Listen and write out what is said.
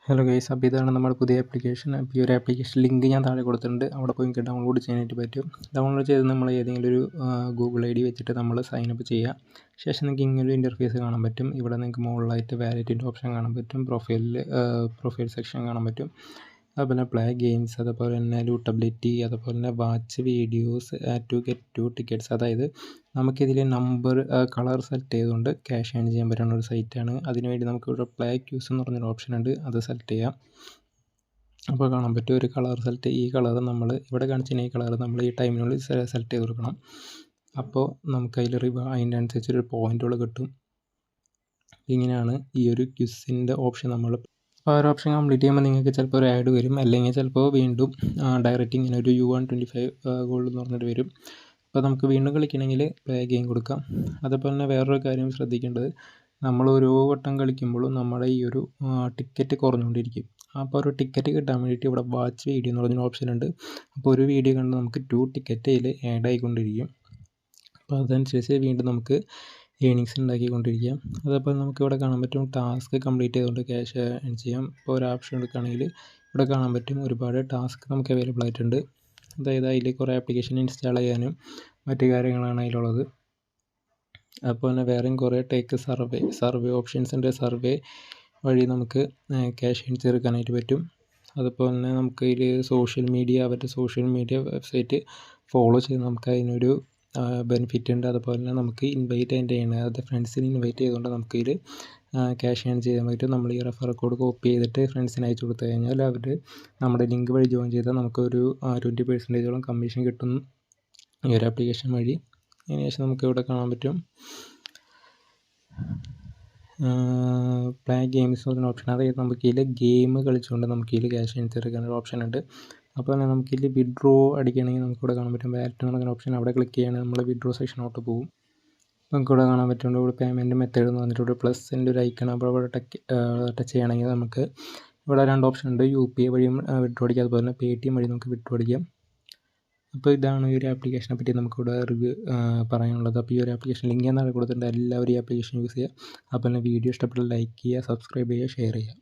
Hello guys, അപ്പോൾ ഇതാണ് നമ്മുടെ പുതിയ ആപ്ലിക്കേഷൻ. അപ്പോൾ ഈ ഒരു ആപ്ലിക്കേഷൻ ലിങ്ക് ഞാൻ താഴെ കൊടുത്തിട്ടുണ്ട്. അവിടെ പോയി നിങ്ങൾക്ക് ഡൗൺലോഡ് ചെയ്യാനായിട്ട് പറ്റും. ഡൗൺലോഡ് ചെയ്ത് നമ്മൾ ഏതെങ്കിലും ഒരു ഗൂഗിൾ ID വെച്ചിട്ട് നമ്മൾ സൈനപ്പ് ചെയ്യുക. ശേഷം നിങ്ങൾക്ക് ഇങ്ങനൊരു ഇൻ്റർഫേസ് കാണാൻ പറ്റും. ഇവിടെ നിങ്ങൾക്ക് മുകളിലായിട്ട് വാലറ്റിൻ്റെ ഓപ്ഷൻ കാണാൻ പറ്റും. പ്രൊഫൈൽ സെക്ഷൻ കാണാൻ പറ്റും. അതുപോലെ പ്ലേ ഗെയിംസ്, അതുപോലെ തന്നെ ലൂട്ടബിലിറ്റി, അതുപോലെ തന്നെ watch videos, to get two tickets. അതായത് നമുക്കിതിൽ കളർ സെലക്ട് ചെയ്തുകൊണ്ട് ക്യാഷ് ഏൺ ചെയ്യാൻ പറ്റുന്ന ഒരു സൈറ്റാണ്. അതിനുവേണ്ടി നമുക്കിവിടെ പ്ലേ ക്യൂസ് എന്ന് പറഞ്ഞൊരു ഓപ്ഷൻ ഉണ്ട്, അത് സെലക്ട് ചെയ്യാം. അപ്പോൾ കാണാൻ പറ്റും ഒരു കളർ സെലക്ട്. ഈ കളർ നമ്മൾ ഇവിടെ കാണിച്ചിരുന്ന ഈ കളർ നമ്മൾ ഈ ടൈമിനുള്ളിൽ സെലക്ട് ചെയ്ത് കൊടുക്കണം. അപ്പോൾ നമുക്കതിൽ അതിനനുസരിച്ചൊരു പോയിൻറ്റുകൾ കിട്ടും. ഇങ്ങനെയാണ് ഈ ഒരു ക്യൂസിൻ്റെ ഓപ്ഷൻ. നമ്മൾ അപ്പോൾ ആ ഒരു ഓപ്ഷൻ കംപ്ലീറ്റ് ചെയ്യുമ്പോൾ നിങ്ങൾക്ക് ചിലപ്പോൾ ഒരു ആഡ് വരും, അല്ലെങ്കിൽ ചിലപ്പോൾ വീണ്ടും ഡയറക്റ്റ് ഇങ്ങനെ ഒരു U125 ഗോൾഡ് എന്ന് പറഞ്ഞിട്ട് വരും. അപ്പോൾ നമുക്ക് വീണ്ടും കളിക്കണമെങ്കിൽ പ്ലേ ഗെയിം കൊടുക്കാം. അതുപോലെ തന്നെ വേറൊരു കാര്യം ശ്രദ്ധിക്കേണ്ടത്, നമ്മൾ ഓരോ വട്ടം കളിക്കുമ്പോഴും നമ്മുടെ ഈ ഒരു ടിക്കറ്റ് കുറഞ്ഞുകൊണ്ടിരിക്കും. അപ്പോൾ ഒരു ടിക്കറ്റ് കിട്ടാൻ വേണ്ടിയിട്ട് ഇവിടെ വാച്ച് വീഡിയോ എന്ന് പറഞ്ഞൊരു ഓപ്ഷൻ ഉണ്ട്. അപ്പോൾ ഒരു വീഡിയോ കണ്ട് നമുക്ക് 2 ടിക്കറ്റ് അതിൽ ആഡ് ആയിക്കൊണ്ടിരിക്കും. അപ്പോൾ അതനുസരിച്ച് വീണ്ടും നമുക്ക് ഏണിങ്സ് ഉണ്ടാക്കിക്കൊണ്ടിരിക്കാം. അതേപോലെ നമുക്കിവിടെ കാണാൻ പറ്റും ടാസ്ക് കംപ്ലീറ്റ് ചെയ്തുകൊണ്ട് ക്യാഷ് ഏൺ ചെയ്യാം. ഇപ്പോൾ ഒരു ഓപ്ഷൻ എടുക്കുകയാണെങ്കിൽ ഇവിടെ കാണാൻ പറ്റും ഒരുപാട് ടാസ്ക് നമുക്ക് അവൈലബിൾ ആയിട്ടുണ്ട്. അതായത് അതിൽ കുറേ ആപ്ലിക്കേഷൻ ഇൻസ്റ്റാൾ ചെയ്യാനും മറ്റു കാര്യങ്ങളാണ് അതിലുള്ളത്. അപ്പോൾ തന്നെ വേറെയും കുറേ സർവേ ഓപ്ഷൻസ് ഉണ്ട്. സർവേ വഴി നമുക്ക് ക്യാഷ് ഏൺ ചെയ്തെടുക്കാനായിട്ട് പറ്റും. അതുപോലെ തന്നെ നമുക്ക് ഇതിൽ അവരുടെ സോഷ്യൽ മീഡിയ വെബ്സൈറ്റ് ഫോളോ ചെയ്ത് നമുക്ക് അതിനൊരു ബെനിഫിറ്റ് ഉണ്ട്. അതുപോലെ തന്നെ നമുക്ക് ഇൻവൈറ്റ് ചെയ്യണം, അതായത് ഫ്രണ്ട്സിനെ ഇൻവൈറ്റ് ചെയ്തുകൊണ്ട് നമുക്കിതിൽ ക്യാഷ് ഏൺ ചെയ്യാൻ പറ്റും. നമ്മൾ ഈ റെഫർ കോഡ് കോപ്പി ചെയ്തിട്ട് ഫ്രണ്ട്സിന് അയച്ചു കൊടുത്തു കഴിഞ്ഞാൽ അവർ നമ്മുടെ ലിങ്ക് വഴി ജോയിൻ ചെയ്താൽ നമുക്കൊരു 20% കമ്മീഷൻ കിട്ടും ഈ ഒരു ആപ്ലിക്കേഷൻ വഴി. അതിനുശേഷം നമുക്കിവിടെ കാണാൻ പറ്റും പ്ലേ ഗെയിംസ് എന്നൊരു ഓപ്ഷൻ. അതായത് നമുക്കിതിൽ ഗെയിം കളിച്ചുകൊണ്ട് നമുക്കിതിൽ ക്യാഷ് ഏൺ ചെയ്തെടുക്കാനൊരു ഓപ്ഷൻ ഉണ്ട്. അപ്പോൾ തന്നെ നമുക്കിതിൽ വിഡ്രോ അടിക്കുകയാണെങ്കിൽ നമുക്കിവിടെ കാണാൻ പറ്റും വാലറ്റ് എന്ന് പറഞ്ഞ ഓപ്ഷൻ. അവിടെ ക്ലിക്ക് ചെയ്യുകയാണെങ്കിൽ നമ്മൾ വിഡ്രോ സെക്ഷനോട്ട് പോകും. നമുക്കിവിടെ കാണാൻ പറ്റുന്നുണ്ട് ഇവിടെ പേയ്മെൻറ്റ് മെത്തേഡ് എന്ന് പറഞ്ഞിട്ട് പ്ലസിൻ്റെ ഒരു ഐക്കൺ. അപ്പോൾ ഇവിടെ ടച്ച് ചെയ്യുകയാണെങ്കിൽ നമുക്ക് ഇവിടെ 2 ഓപ്ഷൻ ഉണ്ട്. UPI വഴിയും വിഡ്രോ അടിക്കാം, അതുപോലെ തന്നെ Paytm വഴി നമുക്ക് വിഡ്രോ അടിക്കാം. അപ്പോൾ ഇതാണ് ഈ ഒരു ആപ്ലിക്കേഷനെ പറ്റി നമുക്കിവിടെ റിവ്യൂ പറയാനുള്ളത്. അപ്പോൾ ഈ ഒരു ആപ്ലിക്കേഷൻ ലിങ്ക് ഞാൻ താഴെ കൊടുത്തിട്ടുണ്ട്. എല്ലാവരും ഈ ആപ്ലിക്കേഷൻ യൂസ് ചെയ്യുക. അപ്പോൾ തന്നെ വീഡിയോ ഇഷ്ടപ്പെട്ടാൽ ലൈക്ക് ചെയ്യുക, സബ്സ്ക്രൈബ് ചെയ്യുക, ഷെയർ ചെയ്യുക.